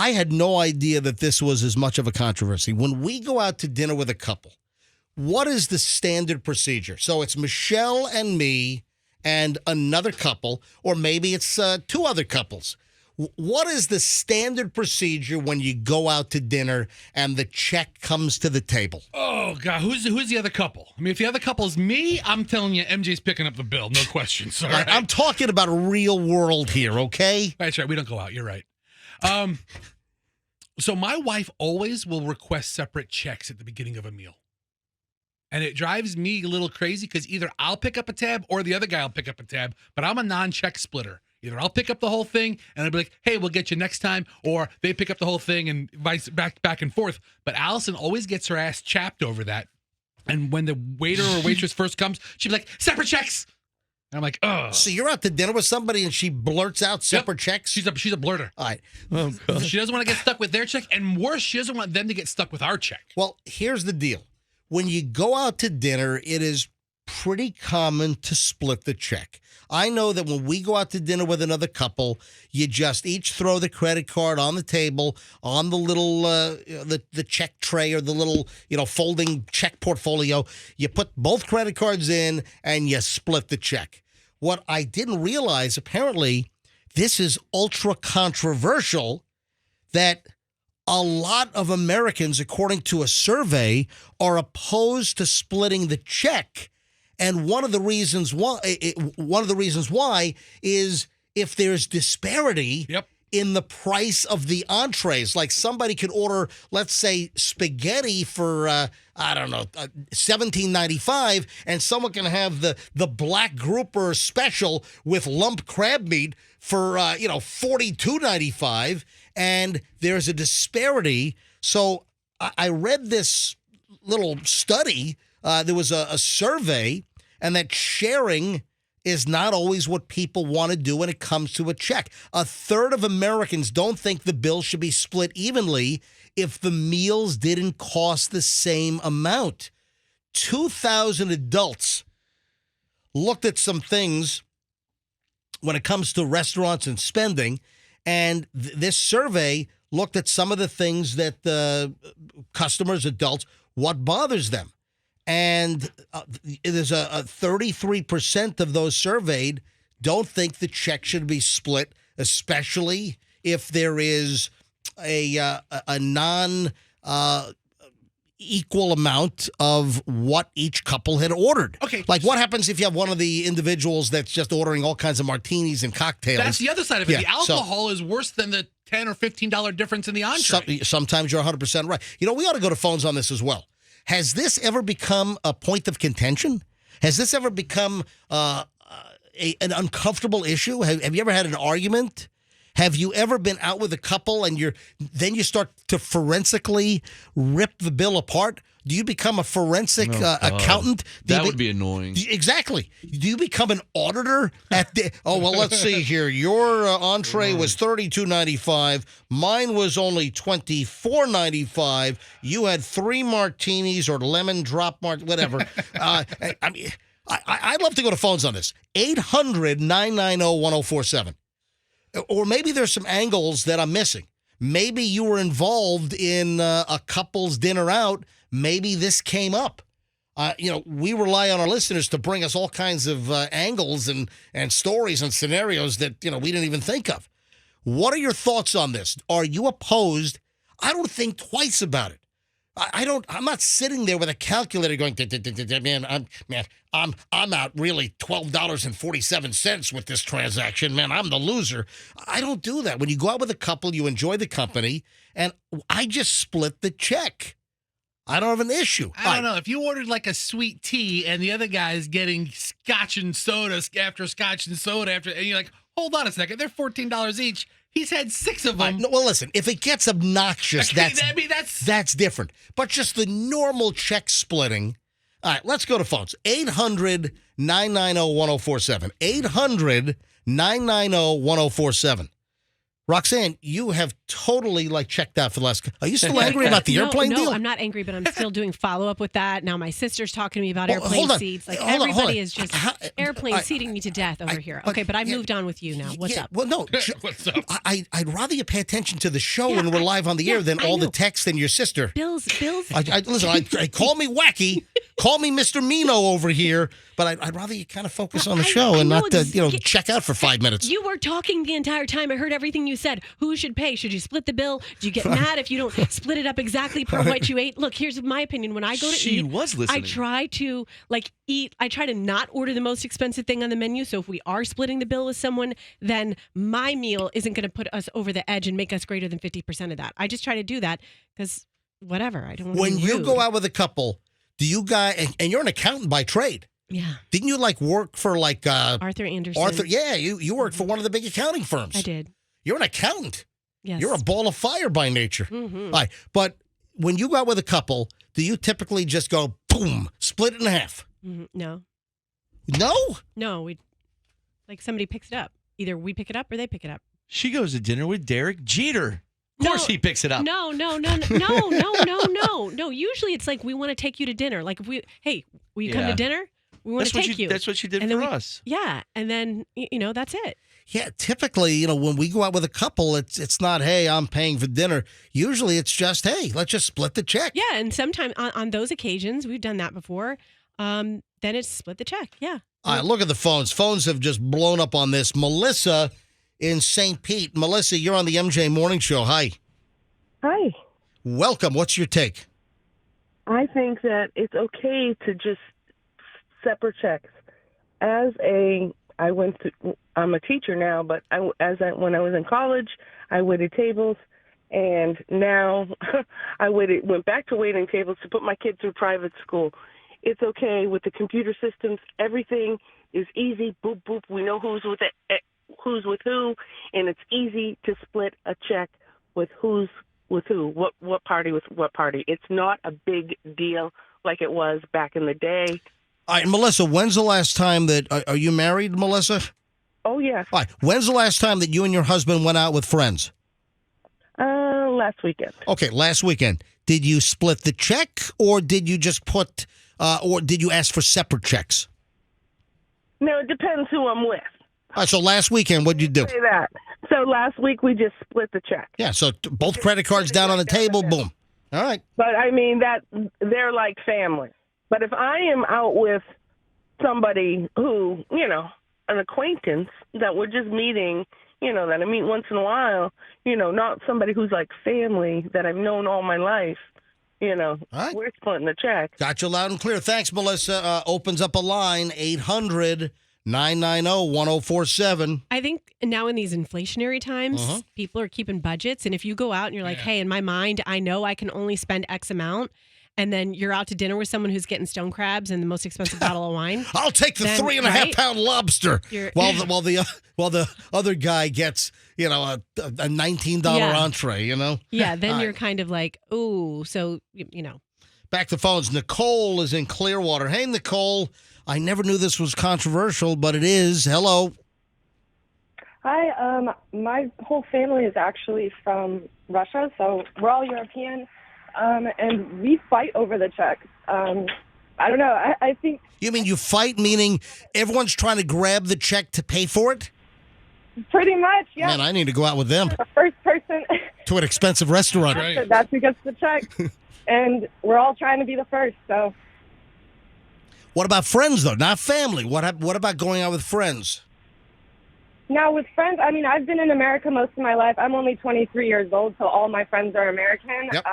I had no idea that this was as much of a controversy. When we go out to dinner with a couple, what is the standard procedure? So it's Michelle and me and another couple, or maybe it's two other couples. What is the standard procedure when you go out to dinner and the check comes to the table? Oh, God. Who's the other couple? I mean, if the other couple is me, I'm telling you, MJ's picking up the bill. No questions. All right? I'm talking about a real world here, okay? That's right. We don't go out. You're right. So my wife always will request separate checks at the beginning of a meal. And it drives me a little crazy because either I'll pick up a tab or the other guy will pick up a tab, but I'm a non-check splitter. Either I'll pick up the whole thing and I'll be like, hey, we'll get you next time, or they pick up the whole thing and vice back and forth. But Allison always gets her ass chapped over that. And when the waiter or waitress first comes, she'd be like, separate checks. And I'm like, oh. So you're out to dinner with somebody and she blurts out separate checks? She's a blurter. All right. Oh, God. She doesn't want to get stuck with their check. And worse, she doesn't want them to get stuck with our check. Well, here's the deal. When you go out to dinner, it is pretty common to split the check. I know that when we go out to dinner with another couple, you just each throw the credit card on the table, on the little the check tray or the little folding check portfolio. You put both credit cards in and you split the check. What I didn't realize, apparently, this is ultra controversial, that a lot of Americans, according to a survey, are opposed to splitting the check. And one of the reasons why is if there's disparity in the price of the entrees. Like somebody could order, let's say, spaghetti for $17.95, and someone can have the black grouper special with lump crab meat for $42.95, and there's a disparity. So I read this little study. There was a survey, and that sharing is not always what people want to do when it comes to a check. A third of Americans don't think the bill should be split evenly if the meals didn't cost the same amount. 2,000 adults looked at some things when it comes to restaurants and spending, and this survey looked at some of the things that the customers, adults, what bothers them. And there's a 33% of those surveyed don't think the check should be split, especially if there is a non equal amount of what each couple had ordered. Okay. Like what happens if you have one of the individuals that's just ordering all kinds of martinis and cocktails? That's the other side of it. Yeah, the alcohol is worse than the $10 or $15 difference in the entree. Sometimes you're 100% right. We ought to go to phones on this as well. Has this ever become a point of contention? Has this ever become an uncomfortable issue? Have you ever had an argument? Have you ever been out with a couple and then you start to forensically rip the bill apart? Do you become a forensic accountant? That would be annoying. Exactly. Do you become an auditor at the? Oh well, let's see here. Your entree was $32.95. Mine was only $24.95. You had 3 martinis or lemon drop whatever. I'd love to go to phones on this. 800-990-1047. Or maybe there's some angles that I'm missing. Maybe you were involved in a couple's dinner out. Maybe this came up. We rely on our listeners to bring us all kinds of angles and stories and scenarios that, we didn't even think of. What are your thoughts on this? Are you opposed? I don't think twice about it. I'm not sitting there with a calculator going, I'm out really $12.47 with this transaction. Man, I'm the loser. I don't do that. When you go out with a couple, you enjoy the company, and I just split the check. I don't have an issue. I don't know. If you ordered like a sweet tea and the other guy is getting scotch and soda after scotch and soda and you're like, hold on a second, they're $14 each. He's had 6 of them. Well, listen, if it gets obnoxious, that's different. But just the normal check splitting. All right, let's go to phones. 800-990-1047. 800-990-1047. Roxanne, you have totally checked out for the last. Are you still angry about the airplane no, deal? I'm not angry, but I'm still doing follow-up with that. Now my sister's talking to me about Well, airplane hold on. seats. Hold on. Everybody is just airplane I- seating me to death over here. Okay, but I've moved on with you now. What's up? Well, no. What's up? I'd rather you pay attention to the show Yeah, when we're live on the air than I all the know. texts and your sister. Bills. Listen, call me wacky, call me Mr. Mino over here, but I'd rather you kind of focus on the show and know not check out for 5 minutes. You were talking the entire time. I heard everything you said. Who should pay? Should you split the bill? Do you get mad if you don't split it up exactly per what you ate? Look, here's my opinion. When I go to She eat, was listening. I try to eat. I try to not order the most expensive thing on the menu. So if we are splitting the bill with someone, then my meal isn't going to put us over the edge and make us greater than 50% of that. I just try to do that because whatever. I don't want to When be you rude. go out with a couple, do you guys, and you're an accountant by trade, Yeah. didn't you work for Arthur Anderson. Arthur? Yeah, you worked for one of the big accounting firms. I did. You're an accountant. Yes. You're a ball of fire by nature. Mhm. All right, but when you go out with a couple, do you typically just go boom, split it in half? Mhm. No. No. We somebody picks it up. Either we pick it up or they pick it up. She goes to dinner with Derek Jeter. Of course he picks it up. No. Usually it's we want to take you to dinner. If will you come to Yeah. dinner? We want to take you. That's what she did And then for we- us. Yeah, and then that's it. Yeah, typically, when we go out with a couple, it's not, hey, I'm paying for dinner. Usually it's just, hey, let's just split the check. Yeah, and sometimes on those occasions we've done that before. Then it's split the check. Yeah. All right, look at the phones. Phones have just blown up on this. Melissa in St. Pete. Melissa, you're on the MJ Morning Show. Hi. Hi. Welcome. What's your take? I think that it's okay to just separate checks. I'm a teacher now, but when I was in college, I waited tables, and now went back to waiting tables to put my kid through private school. It's okay with the computer systems. Everything is easy. Boop boop. We know who's with who, and it's easy to split a check with who's with who. What party with what party. It's not a big deal like it was back in the day. All right, Melissa, when's the last time that, are you married, Melissa? Oh, yes. All right, when's the last time that you and your husband went out with friends? Last weekend. Okay, last weekend. Did you split the check, or did you just or did you ask for separate checks? No, it depends who I'm with. All right, so last weekend, what did you do? Say that. So last week we just split the check. Yeah, so both credit cards down on the table, boom. All right. But I mean that they're like family. But if I am out with somebody who, an acquaintance that we're just meeting, that I meet once in a while, not somebody who's like family that I've known all my life, right. We're splitting the check. Got you loud and clear. Thanks, Melissa. Opens up a line, 800-990-1047. I think now in these inflationary times, people are keeping budgets, and if you go out and you're like, hey, in my mind, I know I can only spend X amount, and then you're out to dinner with someone who's getting stone crabs and the most expensive bottle of wine. I'll take the Then, 3.5 pound lobster You're- while the other guy gets a $19 entree. Yeah, then All you're right. kind of like, ooh, so Back to phones. Nicole is in Clearwater. Hey, Nicole. I never knew this was controversial, but it is. Hello. Hi, my whole family is actually from Russia, so we're all European, and we fight over the check. I don't know. I think You mean you fight, meaning everyone's trying to grab the check to pay for it? pretty much, yeah. Man, I need to go out with them The first person to an expensive restaurant. Right. that's who gets the check, and we're all trying to be the first. So What about friends, though? Not family. What about going out with friends? now with friends, I mean, I've been in America most of my life. I'm only 23 years old, so all my friends are American. Yep.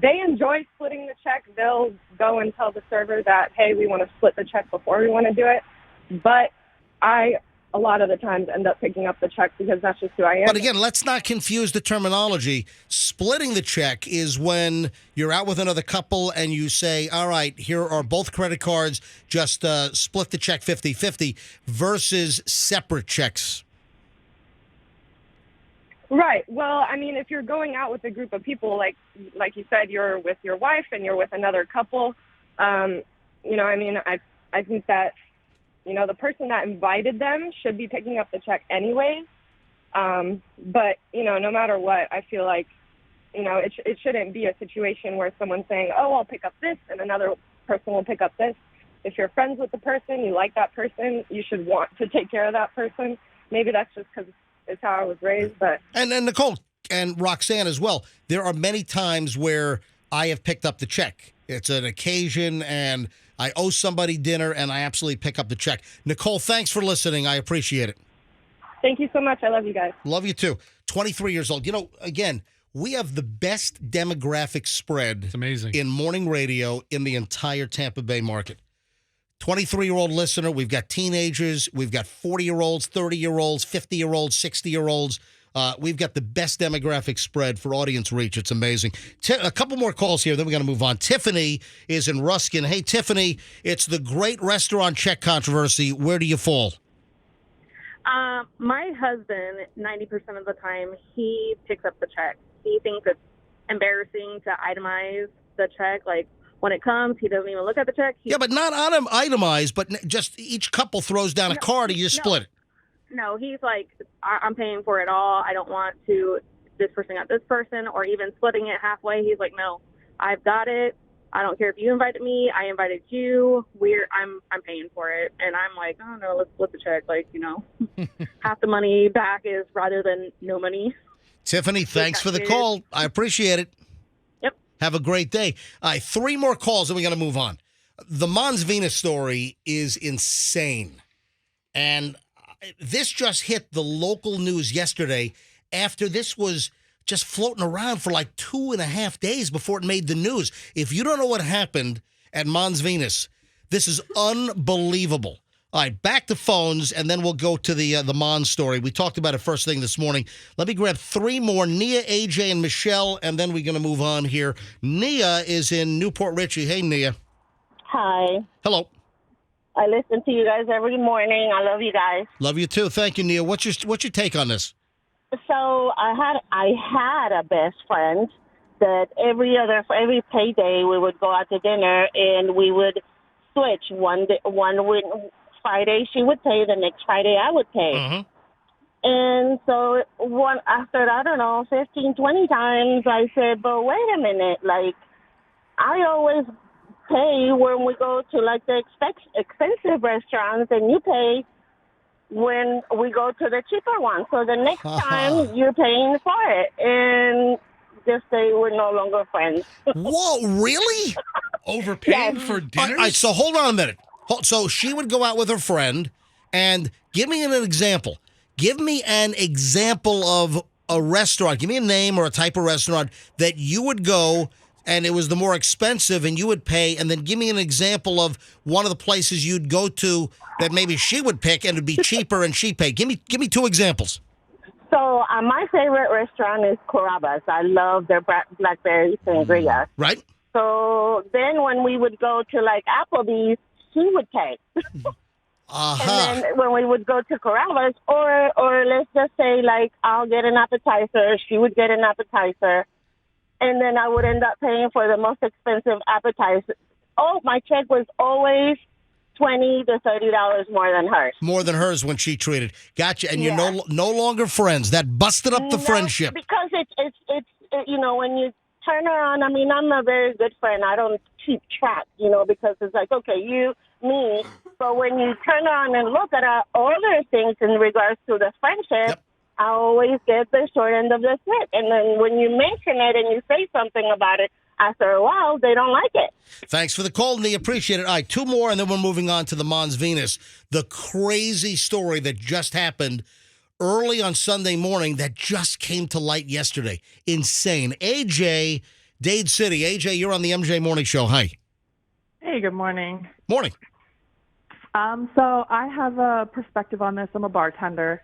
They enjoy splitting the check. They'll go and tell the server that, hey, we want to split the check before we want to do it. But a lot of the times end up picking up the check because that's just who I am. But again, let's not confuse the terminology. Splitting the check is when you're out with another couple and you say, all right, here are both credit cards, just split the check 50-50 versus separate checks. Right. Well, I mean, if you're going out with a group of people, like you said, you're with your wife and you're with another couple, I mean, I think that, the person that invited them should be picking up the check anyway. But, no matter what, I feel like, it shouldn't be a situation where someone's saying, oh, I'll pick up this, and another person will pick up this. If you're friends with the person, you like that person, you should want to take care of that person. Maybe that's just because it's how I was raised. But And Nicole and Roxanne as well, there are many times where I have picked up the check. It's an occasion, and I owe somebody dinner, and I absolutely pick up the check. Nicole, thanks for listening. I appreciate it. thank you so much. I love you guys. Love you too. 23 years old. Again, we have the best demographic spread It's amazing. in morning radio in the entire Tampa Bay market. 23-year-old listener. We've got teenagers. We've got 40-year-olds, 30-year-olds, 50-year-olds, 60-year-olds. We've got the best demographic spread for audience reach. It's amazing. A couple more calls here, then we're going to move on. Tiffany is in Ruskin. Hey, Tiffany, it's the great restaurant check controversy. Where do you fall? My husband, 90% of the time, he picks up the check. He thinks it's embarrassing to itemize the check. Like, when it comes, he doesn't even look at the check. Yeah, but not itemized, but just each couple throws down a card and you split it. No, he's like, I'm paying for it all. I don't want to this person got this person, or even splitting it halfway. He's like, no, I've got it. I don't care if you invited me. I invited you. I'm paying for it. And I'm like, oh no, let's split the check. Like, half the money back is rather than no money. Tiffany, thanks for the call. I appreciate it. Yep. Have a great day. All right, 3 more calls and we're going to move on. The Mons Venus story is insane. And this just hit the local news yesterday after this was just floating around for like 2.5 days before it made the news. If you don't know what happened at Mons Venus, this is unbelievable. All right, back to phones, and then we'll go to the Mons story. We talked about it first thing this morning. Let me grab 3 more, Nia, AJ, and Michelle, and then we're going to move on here. Nia is in Newport Richie. Hey, Nia. Hi. Hello. I listen to you guys every morning. I love you guys. Love you too. Thank you, Nia. What's your take on this? So I had a best friend that every payday we would go out to dinner and we would switch. One Friday she would pay, the next Friday I would pay. Uh-huh. And so after, I don't know, 15, 20 times, I said, but wait a minute, like, I always pay when we go to, like, the expensive restaurants, and you pay when we go to the cheaper one. So the next time you're paying for it. And just say we're no longer friends. Whoa, really? Overpaying for dinner? All right, so hold on a minute. So she would go out with her friend, and give me an example. Give me an example of a restaurant. Give me a name or a type of restaurant that you would go and it was the more expensive and you would pay, and then give me an example of one of the places you'd go to that maybe she would pick and it'd be cheaper and she paid. Give me 2 examples. So my favorite restaurant is Carrabba's. I love their blackberry sangria. Right. So then when we would go to, like, Applebee's, she would pay. And then when we would go to Carrabba's, or let's just say, like, I'll get an appetizer, she would get an appetizer, and then I would end up paying for the most expensive appetizer. Oh, my check was always $20 to $30 more than hers. More than hers when she treated. Gotcha. And you're no longer friends. That busted up the friendship. Because it's when you turn around, I mean, I'm a very good friend. I don't keep track, because it's like, okay, you, me. But when you turn around and look at other things in regards to the friendship, Yep. I always get the short end of the stick. And then when you mention it and you say something about it, after a while, they don't like it. Thanks for the call, Lee. Appreciate it. All right, 2 more, and then we're moving on to the Mons Venus. The crazy story that just happened early on Sunday morning that just came to light yesterday. Insane. AJ, Dade City. AJ, you're on the MJ Morning Show. Hi. Hey, good morning. Morning. So I have a perspective on this. I'm a bartender.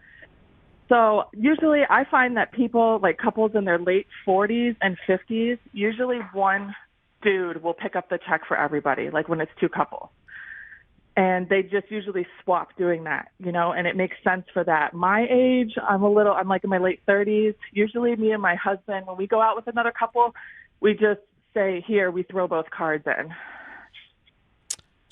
So usually I find that people, like couples in their late 40s and 50s, usually one dude will pick up the check for everybody, like when it's 2 couples. And they just usually swap doing that, and it makes sense for that. My age, I'm like in my late 30s. Usually me and my husband, when we go out with another couple, we just say, here, we throw both cards in.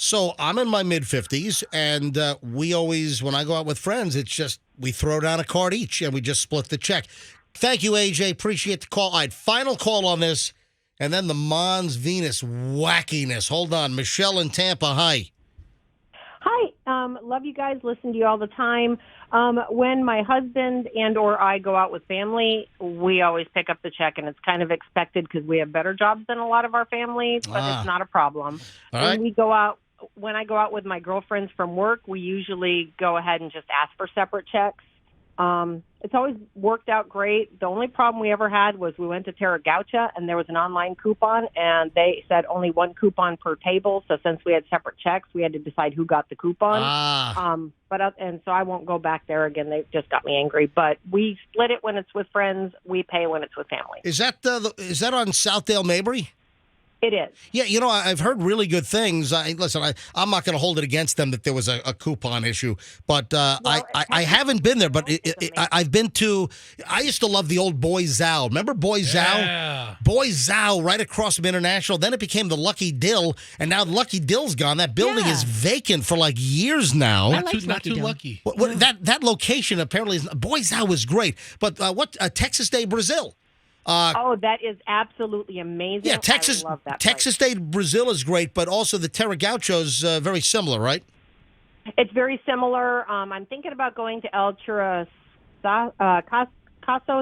So I'm in my mid-50s, and we always, when I go out with friends, it's just we throw down a card each, and we just split the check. Thank you, AJ. Appreciate the call. All right, final call on this, and then the Mons Venus wackiness. Hold on. Michelle in Tampa, hi. Hi, love you guys. Listen to you all the time. When my husband and or I go out with family, we always pick up the check, and it's kind of expected because we have better jobs than a lot of our family, but it's not a problem. All right. When I go out with my girlfriends from work, we usually go ahead and just ask for separate checks. It's always worked out great. The only problem we ever had was we went to Terra Gaucha, and there was an online coupon, and they said only one coupon per table. So since we had separate checks, we had to decide who got the coupon. And so I won't go back there again. They just got me angry. But we split it when it's with friends. We pay when it's with family. Is that on Southdale Mabry? It is. Yeah, I've heard really good things. I'm not going to hold it against them that there was a coupon issue, but I haven't been there. But I've been to. I used to love the old Boy Zow. Remember Boy Zow? Boy Zow, right across from International. Then it became the Lucky Dill, and now Lucky Dill's gone. That building is vacant for like years now. Not too lucky. That location apparently is. Boy Zow was great, but Texas Day Brazil. That is absolutely amazing. Yeah, I love that Texas State Brazil is great, but also the Terra Gaucho's very similar, right? It's very similar. I'm thinking about going to El Churrascaso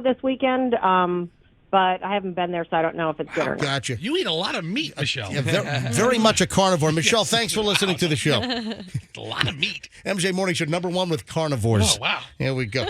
this weekend, but I haven't been there, so I don't know if it's good or not. Gotcha. You eat a lot of meat, Michelle. Yeah, very much a carnivore. Michelle, thanks for listening to the show. A lot of meat. MJ Morning Show, #1 with carnivores. Oh, wow. Here we go.